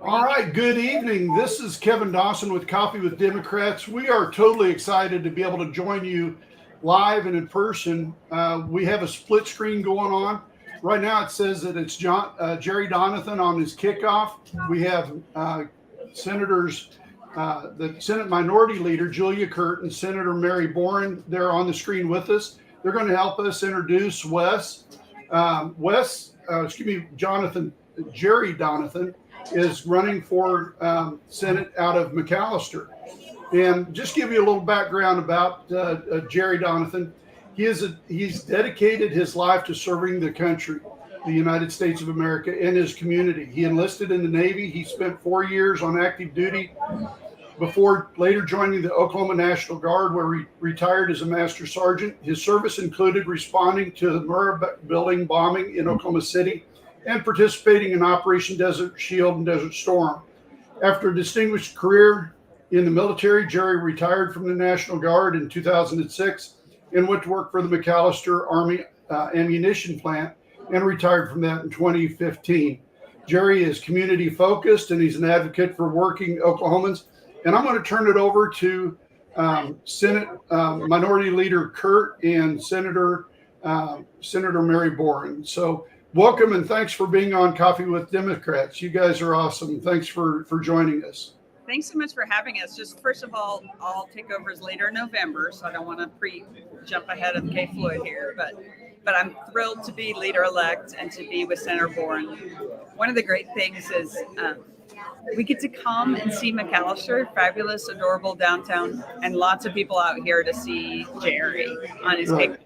All right, good evening. This is Kevin Dawson with Coffee with Democrats. We are totally excited to be able to join you live and in person. We have a split screen going on. Right now it says that it's Jerry Donathan on his kickoff. We have Senators, the Senate Minority Leader, Julia Curt, and Senator Mary Boren. They're on the screen with us. They're going to help us introduce Jerry Donathan is running for Senate out of McAllister. And just give you a little background about Jerry Donathan. He's dedicated his life to serving the country, the United States of America, and his community. He enlisted in the Navy. He spent 4 years on active duty before later joining the Oklahoma National Guard, where he retired as a master sergeant. His service included responding to the Murrah building bombing in Oklahoma City and participating in Operation Desert Shield and Desert Storm. After a distinguished career in the military, Jerry retired from the National Guard in 2006 and went to work for the McAllister Army ammunition plant and retired from that in 2015. Jerry is community focused and he's an advocate for working Oklahomans. And I'm going to turn it over to Senate Minority Leader Curt and Senator Mary Boren. So welcome and thanks for being on Coffee with Democrats. You guys are awesome. Thanks for joining us. Thanks so much for having us. Just first of all, I'll take over as leader in November, so I don't want to jump ahead of Kay Floyd here, but I'm thrilled to be leader-elect and to be with Senator Boren. One of the great things is we get to come and see McAllister, fabulous, adorable downtown, and lots of people out here to see Jerry on his Right.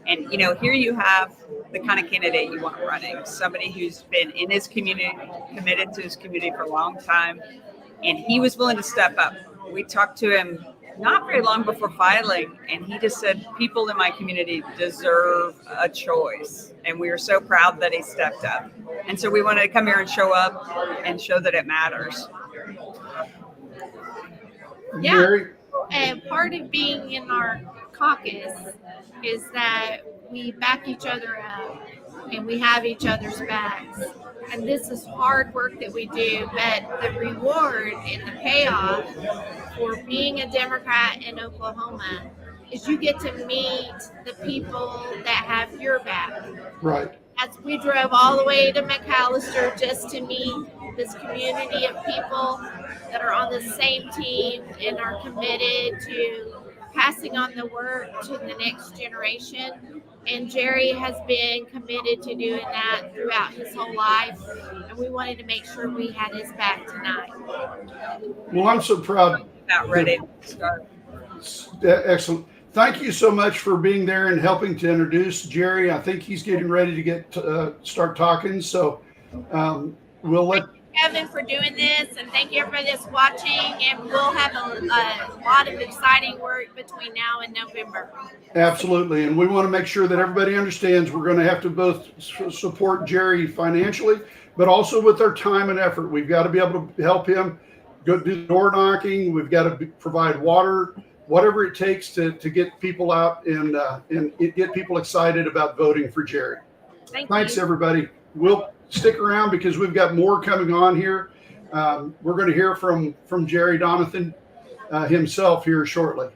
And, here you have the kind of candidate you want running, somebody who's been in his community, committed to his community for a long time, and he was willing to step up. We talked to him not very long before filing, and he just said, people in my community deserve a choice. And we were so proud that he stepped up. And so we wanted to come here and show up and show that it matters. Yeah. Mary? And part of being in our caucus is that we back each other up and we have each other's backs. And this is hard work that we do, but the reward and the payoff for being a Democrat in Oklahoma is you get to meet the people that have your back. Right. As we drove all the way to McAllister just to meet this community of people that are on the same team and are committed to passing on the work to the next generation. And Jerry has been committed to doing that throughout his whole life. And we wanted to make sure we had his back tonight. Well, I'm so proud. About ready to start. Excellent. Thank you so much for being there and helping to introduce Jerry. I think he's getting ready to start talking. So we'll let Kevin for doing this, and thank you everybody that's watching, and we'll have a lot of exciting work between now and November. Absolutely. And we want to make sure that everybody understands we're going to have to both support Jerry financially, but also with our time and effort. We've got to be able to help him go do door knocking. We've got to provide water, whatever it takes to get people out and get people excited about voting for Jerry. Thanks, everybody. We'll stick around because we've got more coming on here. We're going to hear from Jerry Donathan himself here shortly.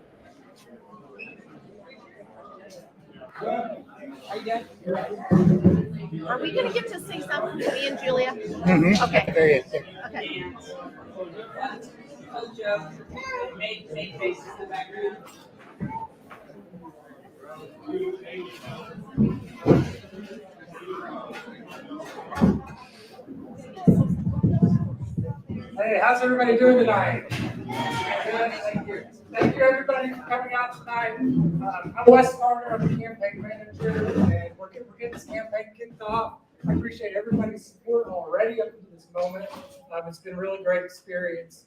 Are we going to get to see something to me and Julia? Mm-hmm. Okay. There it is. Okay. Hey, how's everybody doing tonight? Good, thank you. Thank you, everybody, for coming out tonight. I'm Wes Garner, I'm the campaign manager, and we're getting this campaign kicked off. I appreciate everybody's support already up to this moment. It's been a really great experience.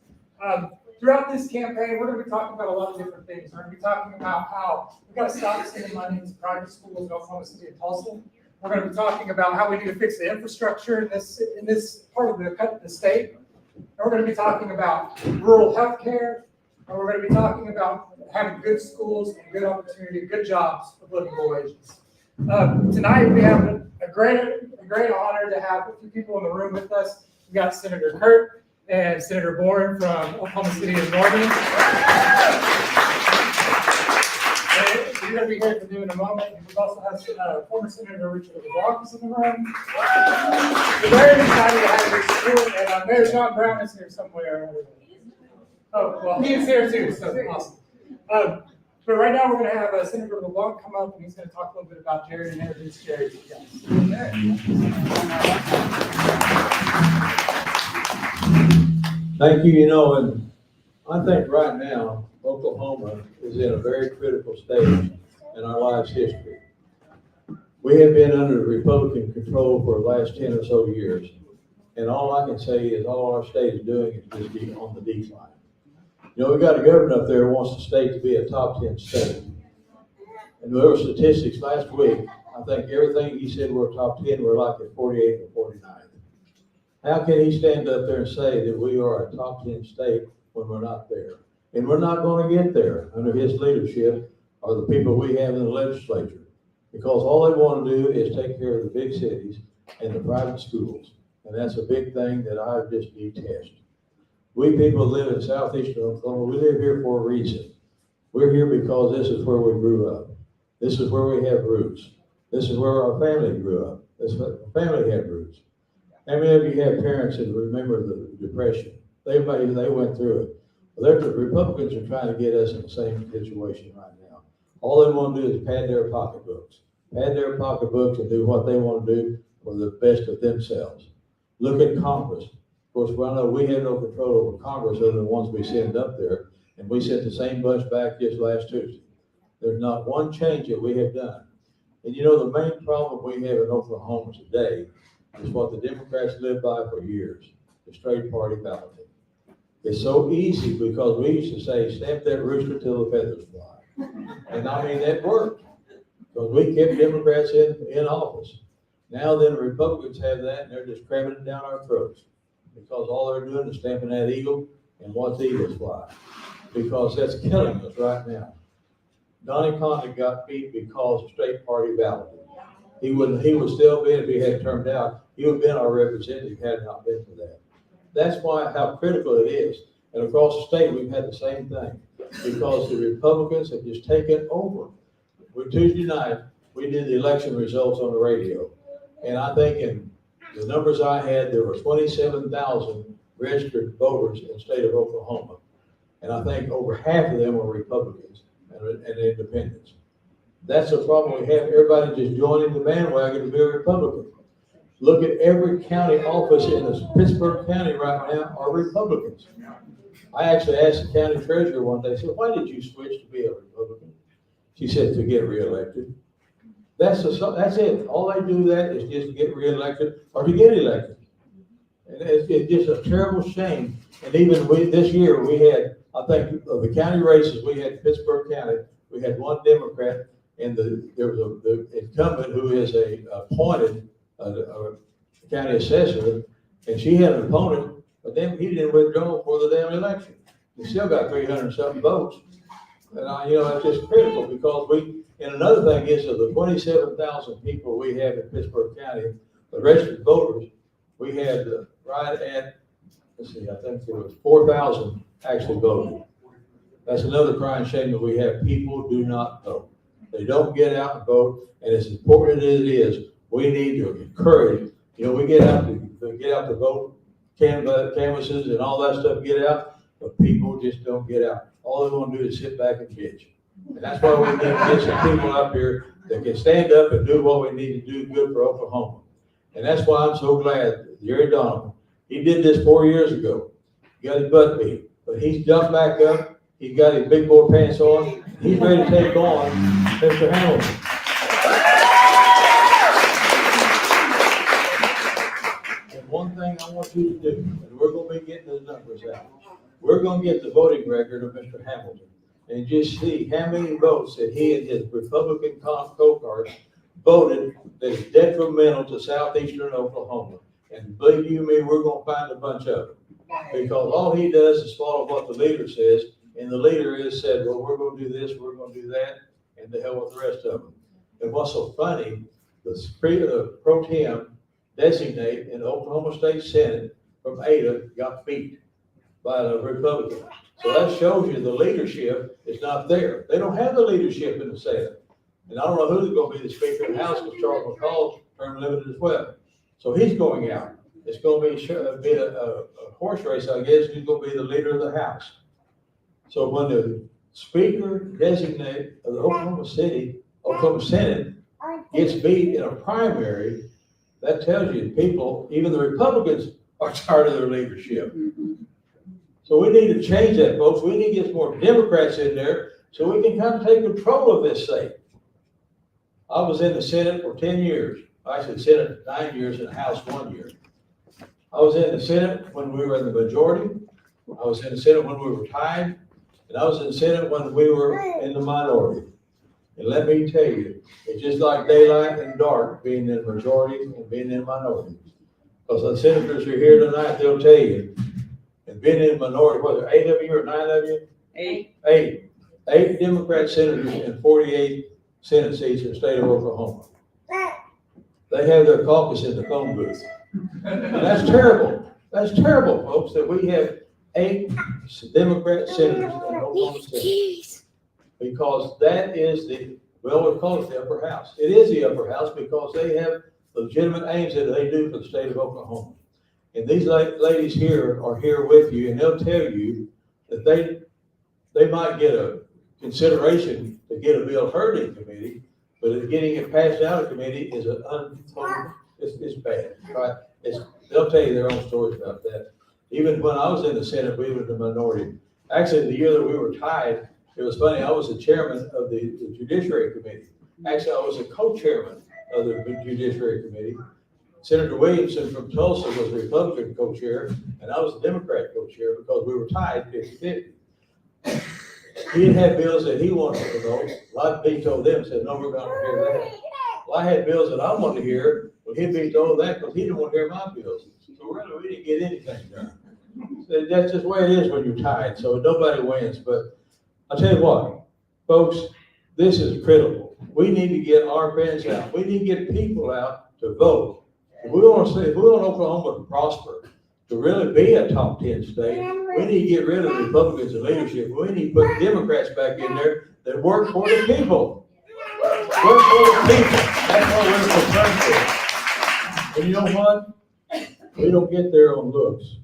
Throughout this campaign, we're going to be talking about a lot of different things. We're going to be talking about how we've got to stop sending money into private schools in Oklahoma City and Tulsa. We're going to be talking about how we need to fix the infrastructure in this part of the state. And we're going to be talking about rural health care. And we're going to be talking about having good schools and good opportunity, good jobs with livable wages. Tonight we have a great a great honor to have a few people in the room with us. We got Senator Kurt and Senator Boren from Oklahoma City and Norman. You're going to be hearing from them in a moment. And we've also have former Senator Richard LeBlanc in the room. We're very excited to have your support, and Mayor John Brown is here somewhere. Oh, well, he is here too, so awesome. But right now, we're going to have Senator LeBlanc come up, and he's going to talk a little bit about Jared and introduce Jared to you guys. Thank you. And I think right now, Oklahoma is in a very critical stage in our lives' history. We have been under Republican control for the last 10 or so years. And all I can say is all our state is doing is just be on the decline. We got a governor up there who wants the state to be a top 10 state. And there were statistics last week. I think everything he said we're top 10, we're like at 48 or 49. How can he stand up there and say that we are a top 10 state when we're not there? And we're not going to get there under his leadership or the people we have in the legislature. Because all they want to do is take care of the big cities and the private schools. And that's a big thing that I just detest. We people live in southeastern Oklahoma. We live here for a reason. We're here because this is where we grew up. This is where we have roots. This is where our family grew up. This is what our family had roots. How many of you have parents that remember the Depression? They went through it. Well, the Republicans are trying to get us in the same situation right now. All they want to do is pad their pocketbooks and do what they want to do for the best of themselves. Look at Congress. Of course, I know we have no control over Congress other than the ones we send up there, and we sent the same bunch back just last Tuesday. There's not one change that we have done. And the main problem we have in Oklahoma today is what the Democrats lived by for years, the straight party balloting. It's so easy because we used to say, stamp that rooster till the feathers fly. And that worked because we kept Democrats in office. Now then, the Republicans have that and they're just cramming it down our throats because all they're doing is stamping that eagle and watch the eagles fly because that's killing us right now. Donnie Condon got beat because of straight party balloting. He would still be, if he had turned out, he would have been our representative had it not been for that. That's how critical it is. And across the state, we've had the same thing because the Republicans have just taken over. Tuesday night, we did the election results on the radio. And I think in the numbers I had, there were 27,000 registered voters in the state of Oklahoma. And I think over half of them were Republicans and independents. That's the problem we have. Everybody just joining the bandwagon to be a Republican. Look at every county office in this Pittsburgh County right now are Republicans. I actually asked the county treasurer one day, I said, why did you switch to be a Republican? She said, to get reelected. That's it. All they do that is just to get reelected or to get elected. And it's just a terrible shame. And even this year we had, I think of the county races we had in Pittsburgh County, we had one Democrat and there was the incumbent who is appointed county assessor, and she had an opponent, but then he didn't withdraw for the damn election. He still got 300-something votes. And it's just critical because and another thing is of the 27,000 people we have in Pittsburgh County, the registered voters, we had right at, I think there was 4,000 actually voted. That's another crying shame that we have. People do not vote. They don't get out and vote, and as important as it is, we need to encourage. We get out to vote, canvases and all that stuff, get out, but people just don't get out. All they want to do is sit back and bitch. And that's why we need to get some people up here that can stand up and do what we need to do good for Oklahoma. And that's why I'm so glad Jerry Donovan, he did this 4 years ago. He got his butt beat, but he's jumped back up. He's got his big boy pants on. He's ready to take on Mr. Hamilton. And one thing I want you to do, and we're going to be getting the numbers out. We're going to get the voting record of Mr. Hamilton and just see how many votes that he and his Republican co-cars voted that is detrimental to southeastern Oklahoma. And believe you me, we're going to find a bunch of them. Because all he does is follow what the leader says, and the leader has said, well, we're going to do this, we're going to do that, and the hell with the rest of them. And what's so funny, the pro tem designate in the Oklahoma State Senate from Ada got beat by the Republican. So that shows you the leadership is not there. They don't have the leadership in the Senate. And I don't know who's gonna be the Speaker of the House, because Charles McCall's term limited as well. So he's going out. It's gonna be a horse race, I guess, who's gonna be the leader of the House. So when the Speaker designate of the Oklahoma Senate gets beat in a primary, that tells you people, even the Republicans are tired of their leadership. So we need to change that, folks. We need to get some more Democrats in there so we can kind of take control of this state. I was in the Senate for 10 years. Actually, Senate 9 years and the House 1 year. I was in the Senate when we were in the majority. I was in the Senate when we were tied. And I was in the Senate when we were in the minority. And let me tell you, it's just like daylight and dark being in the majority and being in the minority. Because the senators who are here tonight, they'll tell you, and being in the minority, what, there 8 of you or 9 of you? 8. 8 Democrat senators and 48 Senate seats in the state of Oklahoma. They have their caucus in the phone booth. And that's terrible. That's terrible, folks, that we have 8 Democrat senators in Oklahoma City. Because that is we call it the upper house. It is the upper house because they have legitimate aims that they do for the state of Oklahoma. And these ladies here are here with you, and they'll tell you that they might get a consideration to get a bill heard in committee, but getting it passed out of committee is it's bad, right? They'll tell you their own stories about that. Even when I was in the Senate, we were the minority. Actually, the year that we were tied, it was funny, I was the chairman of the Judiciary Committee. Actually, I was the co-chairman of the Judiciary Committee. Senator Williamson from Tulsa was the Republican co-chair, and I was the Democrat co-chair because we were tied 50-50. He had bills that he wanted to vote. I vetoed them, said, no, we're going to hear that. Well, I had bills that I wanted to hear, but he vetoed that because he didn't want to hear my bills. So really, we didn't get anything done. So that's just the way it is when you're tied, so nobody wins. But I'll tell you what, folks, this is critical. We need to get our friends out. We need to get people out to vote. If we want Oklahoma to prosper, to really be a top 10 state, we need to get rid of Republicans in leadership. We need to put Democrats back in there that work for the people. Work for the people. That's what we're concerned with. And you know what? We don't get there on looks.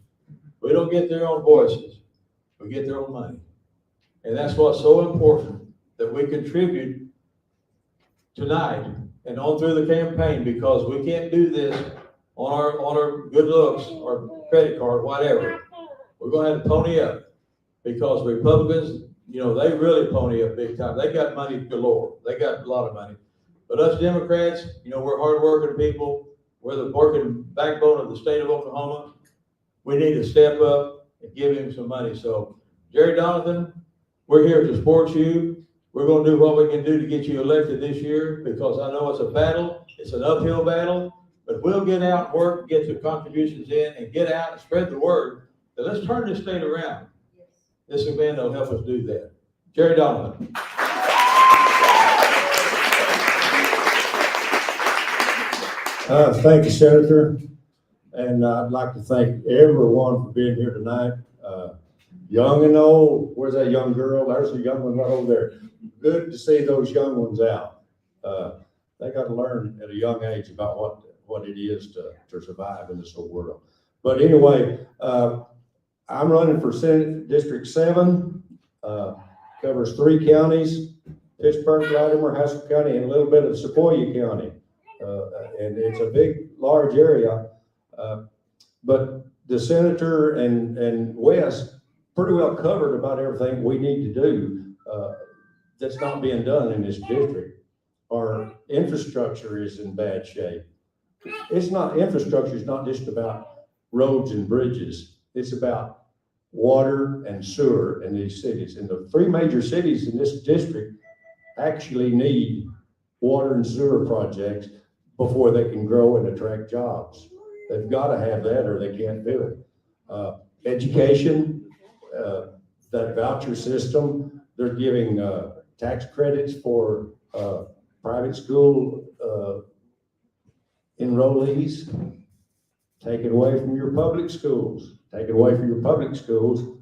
We don't get there on voices. We get there on money. And that's what's so important, that we contribute tonight and on through the campaign, because we can't do this on our good looks or credit card, whatever. We're going to have to pony up, because Republicans, you know, they really pony up big time. They got money galore. They got a lot of money. But us Democrats, you know, we're hardworking people. We're the working backbone of the state of Oklahoma. We need to step up and give him some money. So, Jerry Donovan, we're here to support you. We're going to do what we can do to get you elected this year, because I know it's a battle. It's an uphill battle, but we'll get out and work, get the contributions in, and get out and spread the word. But let's turn this state around. This event will help us do that. Jerry Donovan. Thank you, Senator. And I'd like to thank everyone for being here tonight. Young and old, where's that young girl? There's a young one right over there. Good to see those young ones out. They got to learn at a young age about what it is to survive in this whole world. But anyway, I'm running for Senate District 7, covers 3 counties, Pittsburgh, Latimer, Haskell County, and a little bit of Sequoyah County. And it's a big, large area. But the senator and Wes pretty well covered about everything we need to do that's not being done in this district. Our infrastructure is in bad shape. Infrastructure is not just about roads and bridges. It's about water and sewer in these cities. And the 3 major cities in this district actually need water and sewer projects before they can grow and attract jobs. They've got to have that or they can't do it. Education, that voucher system, they're giving tax credits for private school enrollees. take it away from your public schools, take it away from your public schools.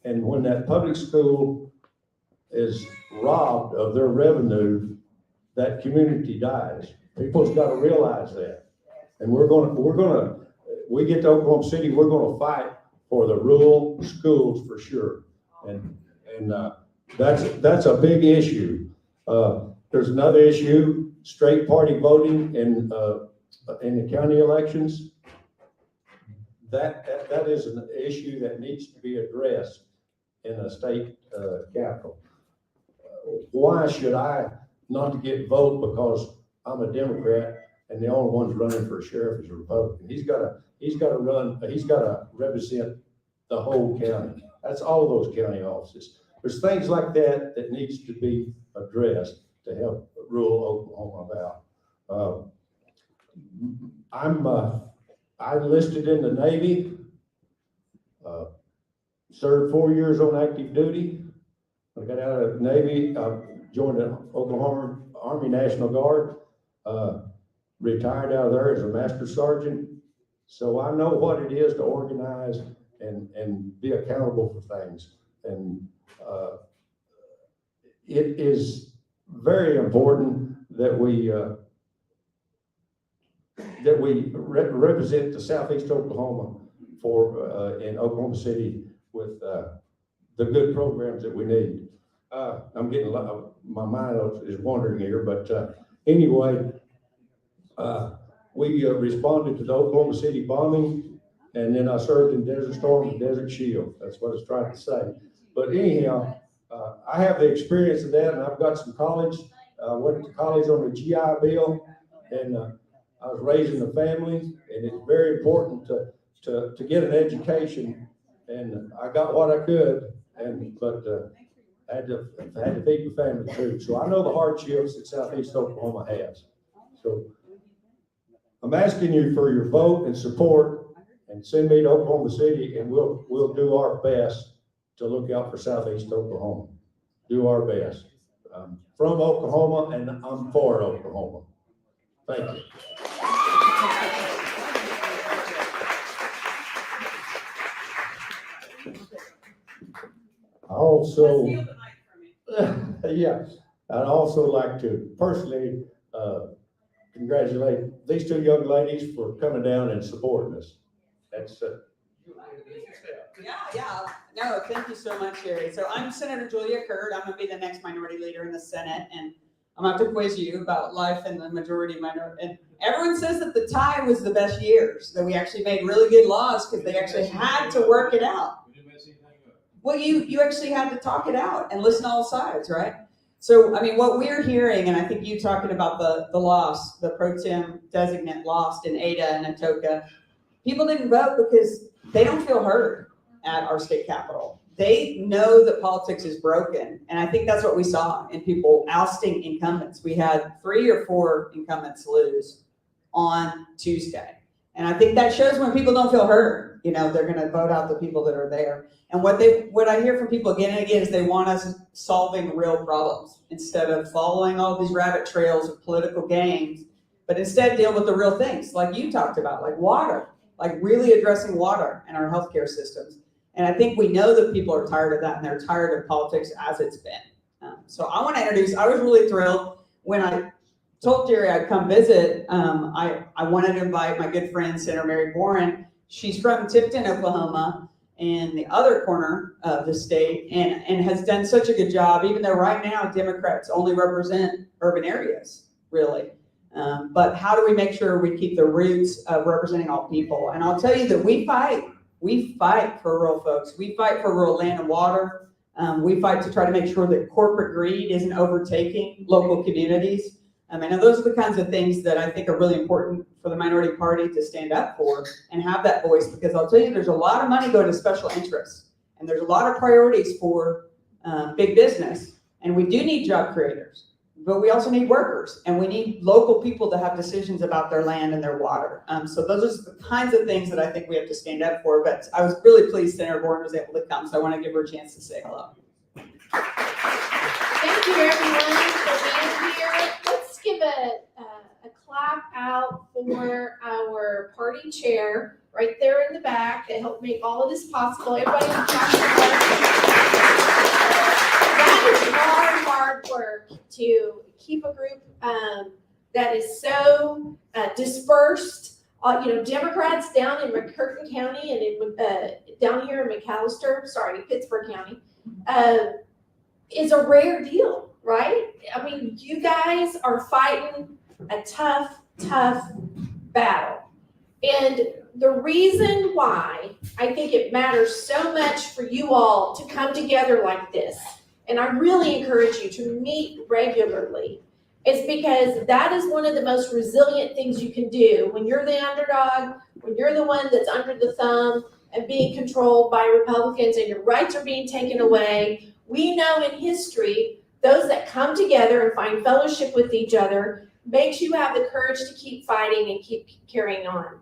And when that public school is robbed of their revenue, that community dies. People's got to realize that. And we get to Oklahoma City, we're gonna fight for the rural schools for sure. And that's a big issue. There's another issue, straight party voting in the county elections. That is an issue that needs to be addressed in a state capital. Why should I not get vote because I'm a Democrat and the only one's running for sheriff is a Republican? He's gotta represent the whole county. That's all those county offices. There's things like that that needs to be addressed to help rural Oklahoma out. I enlisted in the Navy, served 4 years on active duty. I got out of the Navy, joined the Oklahoma Army National Guard, retired out of there as a master sergeant. So I know what it is to organize and be accountable for things. And it is very important that we represent the Southeast Oklahoma in Oklahoma City with the good programs that we need. I'm getting my mind is wandering here, but anyway, we responded to the Oklahoma City bombing, and then I served in Desert Storm and Desert Shield. That's what I was trying to say. But anyhow, I have the experience of that, and I've got some college. I went to college on the GI Bill, and I was raising a family, and it's very important to get an education. And I got what I could, but I had to feed my family too. So I know the hardships that Southeast Oklahoma has. So I'm asking you for your vote and support, and send me to Oklahoma City, and we'll do our best to look out for Southeast Oklahoma. Do our best. I'm from Oklahoma, and I'm for Oklahoma. Thank you. I also, yeah, I'd also like to personally congratulate these two young ladies for coming down and supporting us. That's Yeah. No, thank you so much, Jerry. So I'm Senator Julia Curd. I'm gonna be the next minority leader in the Senate, and I'm gonna have to quiz you about life in the majority minority. And everyone says that the tie was the best years, that we actually made really good laws because they actually had to work it out. Well, you actually had to talk it out and listen to all sides, right? So, I mean, what we're hearing, and I think you talking about the loss, the pro tem designate lost in Ada and Atoka, people didn't vote because they don't feel heard at our state capitol. They know that politics is broken. And I think that's what we saw in people ousting incumbents. We had 3 or 4 incumbents lose on Tuesday. And I think that shows when people don't feel heard, they're going to vote out the people that are there. And what I hear from people again and again is they want us solving real problems instead of following all these rabbit trails of political games, but instead deal with the real things like you talked about, like water, like really addressing water in our healthcare systems. And I think we know that people are tired of that, and they're tired of politics as it's been. So I want to introduce, I was really thrilled when I told Jerry I'd come visit. I wanted to invite my good friend, Senator Mary Boren. She's from Tipton, Oklahoma, in the other corner of the state, and has done such a good job, even though right now Democrats only represent urban areas, really. But how do we make sure we keep the roots of representing all people? And I'll tell you that we fight for rural folks. We fight for rural land and water. We fight to try to make sure that corporate greed isn't overtaking local communities. And those are the kinds of things that I think are really important for the minority party to stand up for and have that voice, because I'll tell you, there's a lot of money going to special interests, and there's a lot of priorities for big business, and we do need job creators, but we also need workers, and we need local people to have decisions about their land and their water. So those are the kinds of things that I think we have to stand up for. But I was really pleased Senator Boren was able to come, so I want to give her a chance to say hello. Thank you, everyone, for being here. Let's give a plaque out for our party chair right there in the back that helped make all of this possible. Everybody in the That is hard work to keep a group that is so dispersed. Democrats down in McCurtain County and down here in Pittsburgh County, is a rare deal, right? I mean, you guys are fighting a tough battle. And the reason why I think it matters so much for you all to come together like this, and I really encourage you to meet regularly, is because that is one of the most resilient things you can do when you're the underdog, when you're the one that's under the thumb and being controlled by Republicans and your rights are being taken away. We know in history, those that come together and find fellowship with each other makes you have the courage to keep fighting and keep carrying on.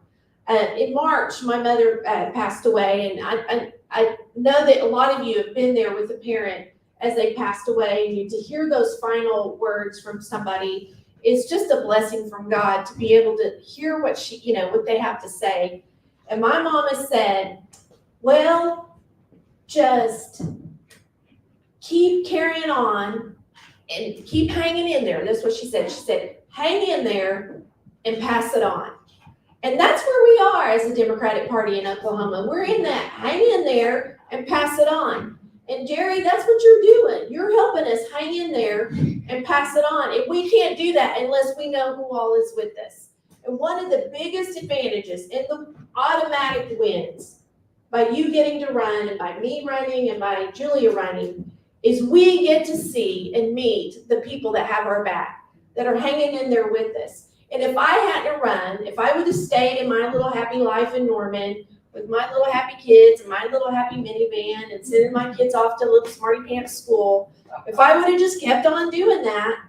In March, my mother passed away, and I know that a lot of you have been there with a parent as they passed away, and to hear those final words from somebody is just a blessing from God to be able to hear what they have to say. And my mama said, well, just keep carrying on and keep hanging in there. That's what she said. She said, hang in there and pass it on. And that's where we are as a Democratic Party in Oklahoma. We're in that, hang in there and pass it on. And Jerry, that's what you're doing. You're helping us hang in there and pass it on. And we can't do that unless we know who all is with us. And one of the biggest advantages in the automatic wins by you getting to run and by me running and by Julia running is we get to see and meet the people that have our back, that are hanging in there with us. And if I hadn't run, if I would have stayed in my little happy life in Norman with my little happy kids and my little happy minivan and sending my kids off to little smarty pants school, if I would have just kept on doing that,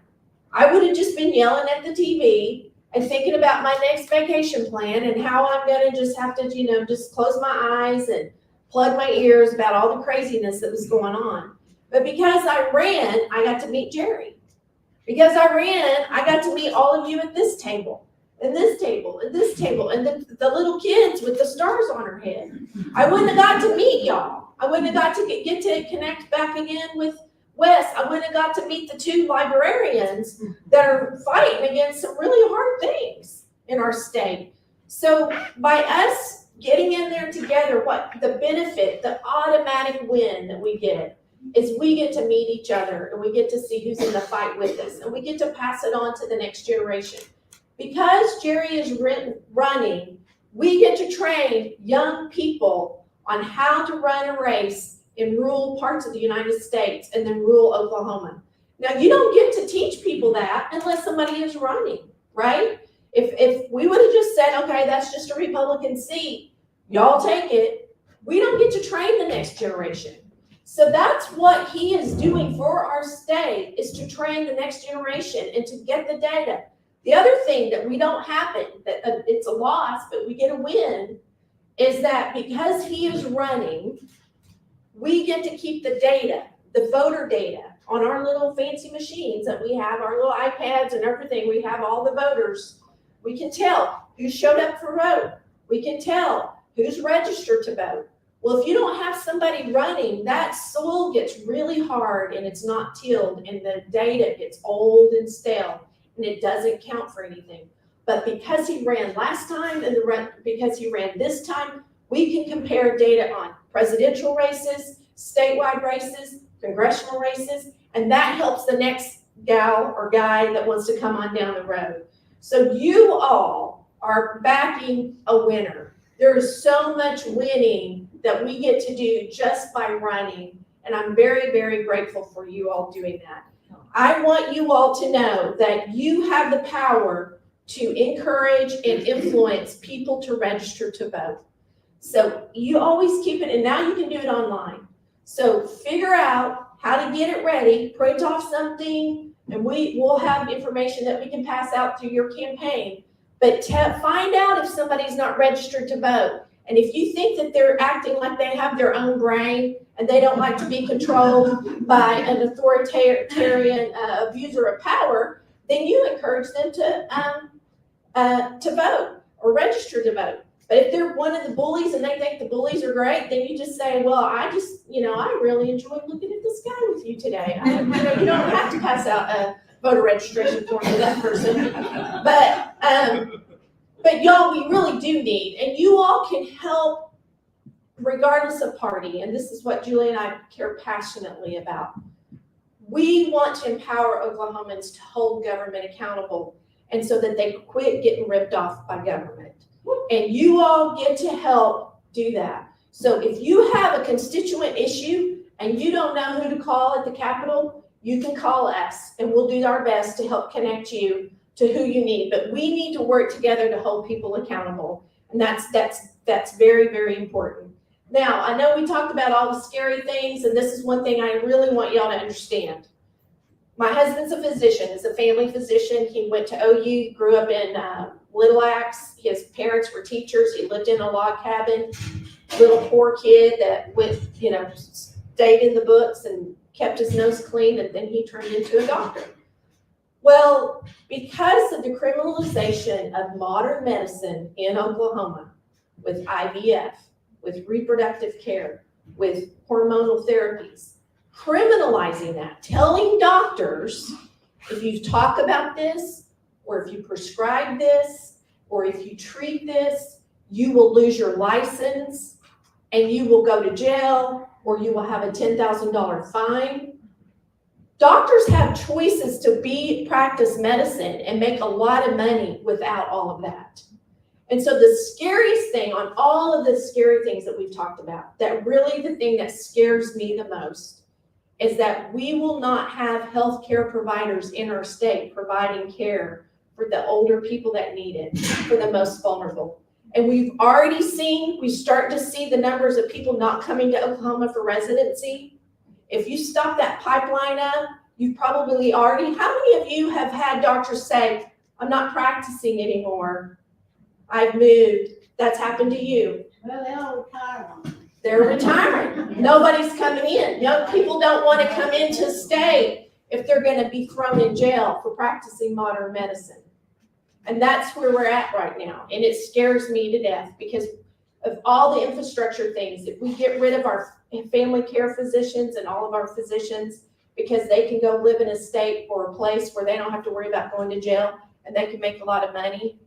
I would have just been yelling at the TV and thinking about my next vacation plan and how I'm going to just have to, just close my eyes and plug my ears about all the craziness that was going on. But because I ran, I got to meet Jerry. Because I ran, I got to meet all of you at this table, and this table, and this table, and the little kids with the stars on her head. I wouldn't have got to meet y'all. I wouldn't have got to get to connect back again with Wes. I wouldn't have got to meet the two librarians that are fighting against some really hard things in our state. So by us getting in there together, what the benefit, the automatic win that we get is we get to meet each other and we get to see who's in the fight with us and we get to pass it on to the next generation. Because Jerry is running, we get to train young people on how to run a race in rural parts of the United States and then rural Oklahoma. Now, you don't get to teach people that unless somebody is running, right? If we would have just said, okay, that's just a Republican seat, y'all take it, we don't get to train the next generation. So that's what he is doing for our state, is to train the next generation and to get the data. The other thing that we don't happen, that it's a loss, but we get a win, is that because he is running, we get to keep the data, the voter data, on our little fancy machines that we have, our little iPads and everything. We have all the voters. We can tell who showed up for vote. We can tell who's registered to vote. Well, if you don't have somebody running, that soil gets really hard and it's not tilled and the data gets old and stale and it doesn't count for anything. But because he ran last time and because he ran this time, we can compare data on presidential races, statewide races, congressional races, and that helps the next gal or guy that wants to come on down the road. So you all are backing a winner. There is so much winning that we get to do just by running, and I'm very, very grateful for you all doing that. I want you all to know that you have the power to encourage and influence people to register to vote. So you always keep it, and now you can do it online. So figure out how to get it ready, print off something, and we'll have information that we can pass out through your campaign. But find out if somebody's not registered to vote. And if you think that they're acting like they have their own brain and they don't like to be controlled by an authoritarian abuser of power, then you encourage them to to vote or register to vote. But if they're one of the bullies and they think the bullies are great, then you just say, well, I really enjoyed looking at the sky with you today. You don't have to pass out a voter registration form to that person. But y'all, we really do need, and you all can help regardless of party. And this is what Julie and I care passionately about. We want to empower Oklahomans to hold government accountable, and so that they quit getting ripped off by government. And you all get to help do that. So if you have a constituent issue and you don't know who to call at the Capitol, you can call us and we'll do our best to help connect you to who you need. But we need to work together to hold people accountable. And that's very, very important. Now, I know we talked about all the scary things, and this is one thing I really want y'all to understand. My husband's a physician, is a family physician. He went to OU, grew up in Little Axe. His parents were teachers. He lived in a log cabin, little poor kid that stayed in the books and kept his nose clean, and then he turned into a doctor. Well, because of the criminalization of modern medicine in Oklahoma, with IVF, with reproductive care, with hormonal therapies, criminalizing that, telling doctors, if you talk about this, or if you prescribe this, or if you treat this, you will lose your license and you will go to jail, or you will have a $10,000 fine. Doctors have choices to practice medicine and make a lot of money without all of that. And so the scariest thing on all of the scary things that we've talked about, that really the thing that scares me the most is that we will not have healthcare providers in our state providing care for the older people that need it, for the most vulnerable. And we've started to see the numbers of people not coming to Oklahoma for residency. If you stop that pipeline up, you probably already, how many of you have had doctors say, I'm not practicing anymore, I've moved? That's happened to you. Well, they'll retire. They're retiring. Nobody's coming in. Young people don't want to come into state if they're going to be thrown in jail for practicing modern medicine. And that's where we're at right now. And it scares me to death because of all the infrastructure things. If we get rid of our family care physicians and all of our physicians because they can go live in a state or a place where they don't have to worry about going to jail and they can make a lot of money,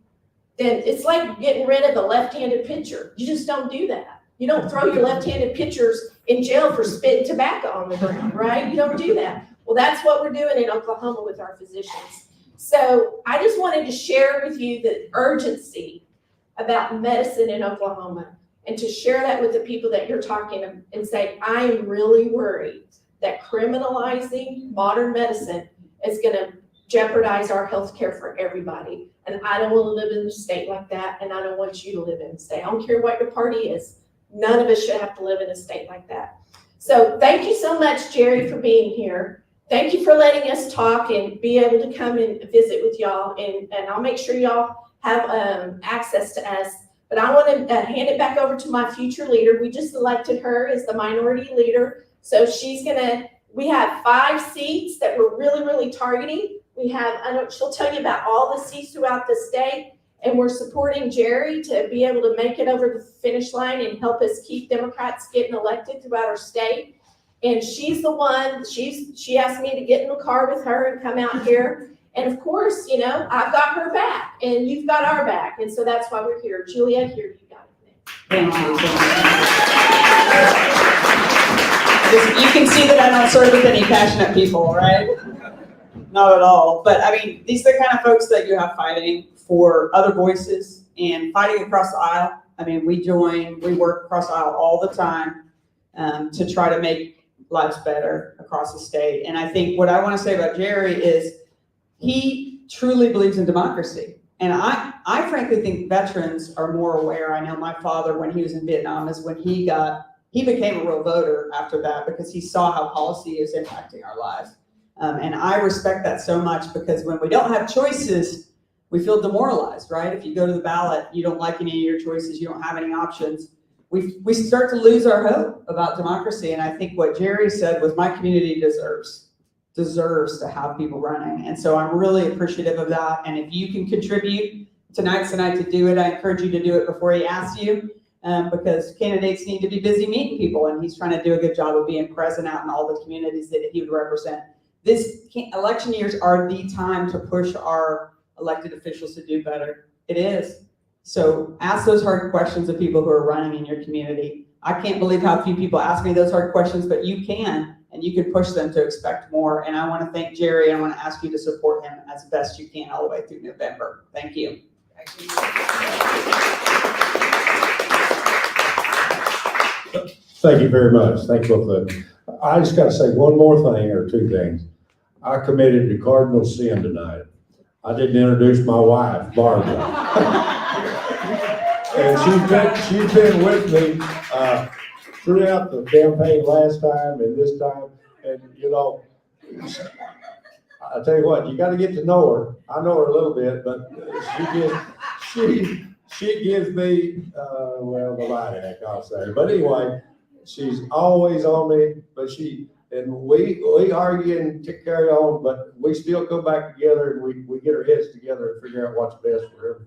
then it's like getting rid of a left-handed pitcher. You just don't do that. You don't throw your left-handed pitchers in jail for spitting tobacco on the ground, right? You don't do that. Well, that's what we're doing in Oklahoma with our physicians. So I just wanted to share with you the urgency about medicine in Oklahoma and to share that with the people that you're talking to and say, I am really worried that criminalizing modern medicine is going to jeopardize our health care for everybody. And I don't want to live in a state like that, and I don't want you to live in a state. I don't care what your party is. None of us should have to live in a state like that. So thank you so much, Jerry, for being here. Thank you for letting us talk and be able to come and visit with y'all. And I'll make sure y'all have access to us. But I want to hand it back over to my future leader. We just elected her as the minority leader. So we have 5 seats that we're really, really targeting. She'll tell you about all the seats throughout the state. And we're supporting Jerry to be able to make it over the finish line and help us keep Democrats getting elected throughout our state. And she's the one, she asked me to get in the car with her and come out here. And of course, I've got her back and you've got our back. And so that's why we're here. Julia, here you got it. Thank you. You can see that I don't serve with any passionate people, right? Not at all. But I mean, these are the kind of folks that you have fighting for other voices and fighting across the aisle. I mean, we work across the aisle all the time to try to make lives better across the state. And I think what I want to say about Jerry is he truly believes in democracy. And I frankly think veterans are more aware. I know my father, when he was in Vietnam, is when he became a real voter after that because he saw how policy is impacting our lives. And I respect that so much because when we don't have choices, we feel demoralized, right? If you go to the ballot, you don't like any of your choices, you don't have any options. We start to lose our hope about democracy. And I think what Jerry said was my community deserves to have people running. And so I'm really appreciative of that. And if you can contribute tonight's the night to do it. I encourage you to do it before he asks you, because candidates need to be busy meeting people, and he's trying to do a good job of being present out in all the communities that he would represent. Election years are the time to push our elected officials to do better. It is. So ask those hard questions of people who are running in your community. I can't believe how few people ask me those hard questions, but you can, and you can push them to expect more. And I want to thank Jerry. I want to ask you to support him as best you can all the way through November. Thank you. Thank you very much. Thank you both of you. I just got to say one more thing or two things. I committed to cardinal sin tonight. I didn't introduce my wife, Barbara. And she's been with me throughout the campaign last time and this time. And, you know, I tell you what, you got to get to know her. I know her a little bit, but she gives me, well, the light heck, I'll say. But anyway, she's always on me, but we argue and carry on, but we still come back together and we get our heads together and figure out what's best for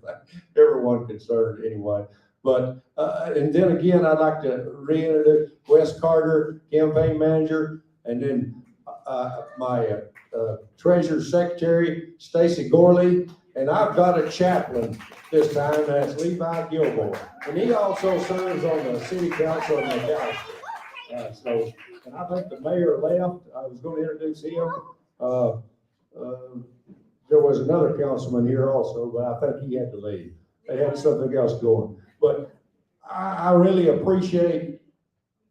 everyone concerned anyway. But, and then again, I'd like to reintroduce Wes Carter, campaign manager, and then my treasurer secretary, Stacy Gorley, and I've got a chaplain this time, that's Levi Gilmore. And he also serves on the city council in McAlester. And I think the mayor left. I was going to introduce him. There was another councilman here also, but I think he had to leave. They had something else going. But I really appreciate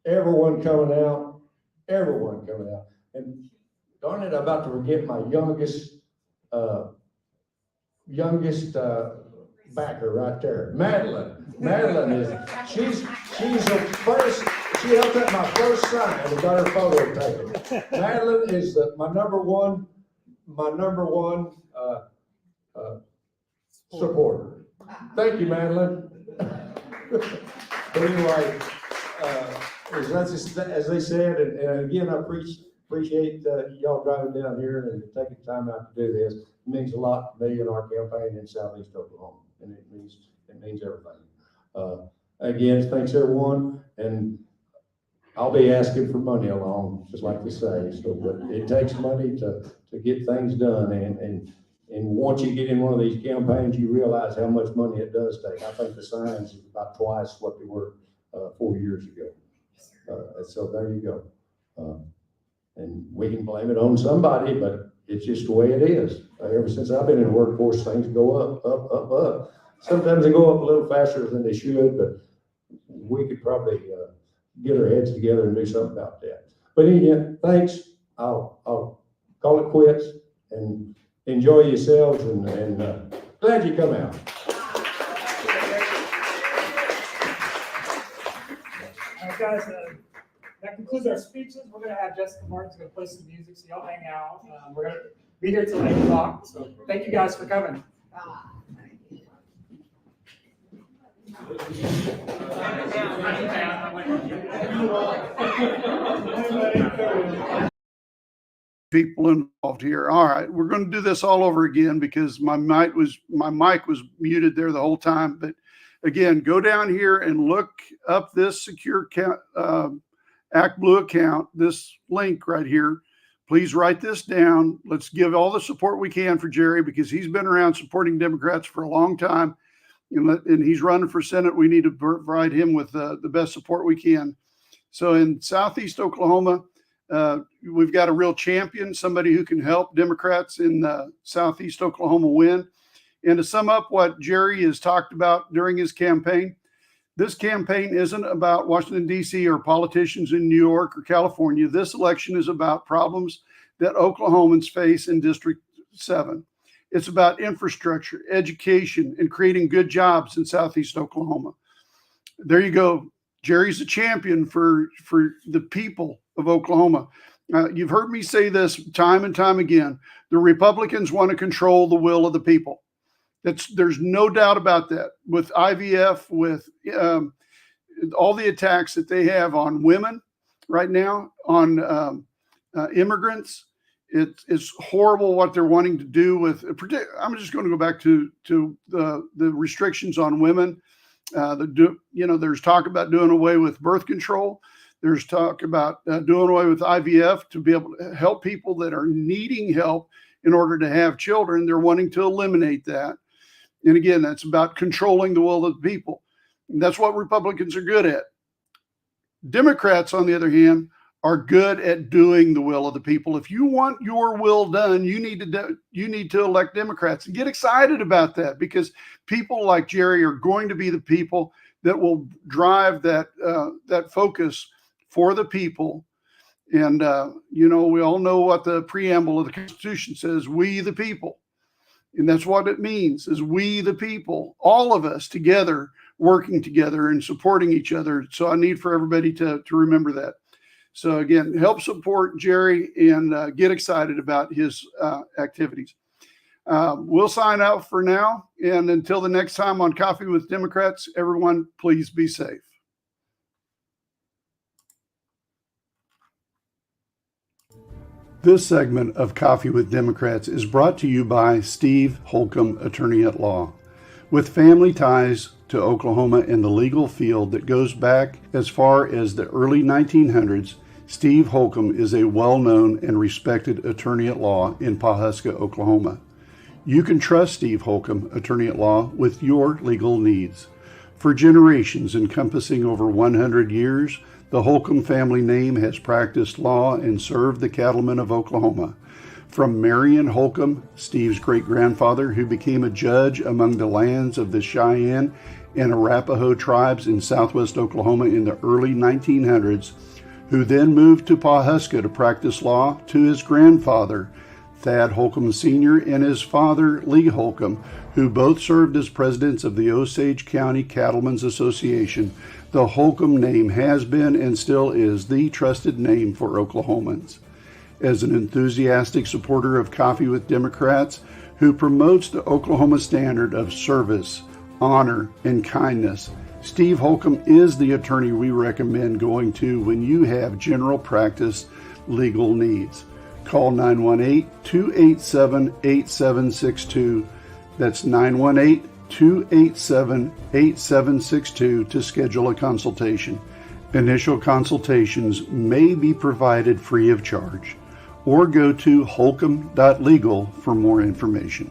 everyone coming out. And darn it, I'm about to forget my youngest backer right there, Madeline. Madeline is, she's the first, she helped at my first sign and got her photo taken. Madeline is my number one supporter. Thank you, Madeline. But anyway, as they said, and again, I appreciate y'all driving down here and taking time out to do this. It means a lot to me in our campaign in Southeast Oklahoma, and it means everything. Again, thanks everyone, and I'll be asking for money along, just like we say. So, but it takes money to get things done, and once you get in one of these campaigns, you realize how much money it does take. I think the signs is about twice what they were 4 years ago. So there you go. And we can blame it on somebody, but it's just the way it is. Ever since I've been in the workforce, things go up. Sometimes they go up a little faster than they should, but we could probably get our heads together and do something about that. But again, thanks. I'll call it quits and enjoy yourselves, and glad you come out. All right, guys, that concludes our speeches. We're going to have Jessica Martin's going to play some music, so y'all hang out. We're going to be here till 8 o'clock, so thank you guys for coming. People involved here. All right, we're going to do this all over again because my mic was muted there the whole time. But again, go down here and look up this secure ActBlue account, this link right here. Please write this down. Let's give all the support we can for Jerry, because he's been around supporting Democrats for a long time, and he's running for Senate. We need to provide him with the best support we can. So in Southeast Oklahoma, we've got a real champion, somebody who can help Democrats in Southeast Oklahoma win. And to sum up what Jerry has talked about during his campaign, this campaign isn't about Washington, D.C. or politicians in New York or California. This election is about problems that Oklahomans face in District 7. It's about infrastructure, education, and creating good jobs in Southeast Oklahoma. There you go. Jerry's a champion for the people of Oklahoma. You've heard me say this time and time again. The Republicans want to control the will of the people. There's no doubt about that. With IVF, with all the attacks that they have on women right now, on immigrants, it's horrible what they're wanting to do with. I'm just going to go back to the restrictions on women. There's talk about doing away with birth control. There's talk about doing away with IVF to be able to help people that are needing help in order to have children. They're wanting to eliminate that. And again, that's about controlling the will of the people. And that's what Republicans are good at. Democrats, on the other hand, are good at doing the will of the people. If you want your will done, you need to elect Democrats, and get excited about that, because people like Jerry are going to be the people that will drive that focus for the people. And we all know what the preamble of the Constitution says: "We the people," and that's what it means: is we the people, all of us together, working together and supporting each other. So I need for everybody to remember that. So again, help support Jerry and get excited about his activities. We'll sign out for now. And until the next time on Coffee with Democrats, everyone, please be safe. This segment of Coffee with Democrats is brought to you by Steve Holcomb, Attorney at Law. With family ties to Oklahoma in the legal field that goes back as far as the early 1900s, Steve Holcomb is a well-known and respected attorney at law in Pawhuska, Oklahoma. You can trust Steve Holcomb, Attorney at Law, with your legal needs. For generations encompassing over 100 years, the Holcomb family name has practiced law and served the cattlemen of Oklahoma. From Marion Holcomb, Steve's great-grandfather, who became a judge among the lands of the Cheyenne and Arapaho tribes in southwest Oklahoma in the early 1900s, who then moved to Pawhuska to practice law, to his grandfather, Thad Holcomb Sr., and his father, Lee Holcomb, who both served as presidents of the Osage County Cattlemen's Association. The Holcomb name has been and still is the trusted name for Oklahomans. As an enthusiastic supporter of Coffee with Democrats, who promotes the Oklahoma standard of service, honor, and kindness, Steve Holcomb is the attorney we recommend going to when you have general practice legal needs. Call 918-287-8762. That's 918-287-8762 to schedule a consultation. Initial consultations may be provided free of charge, or go to holcomb.legal for more information.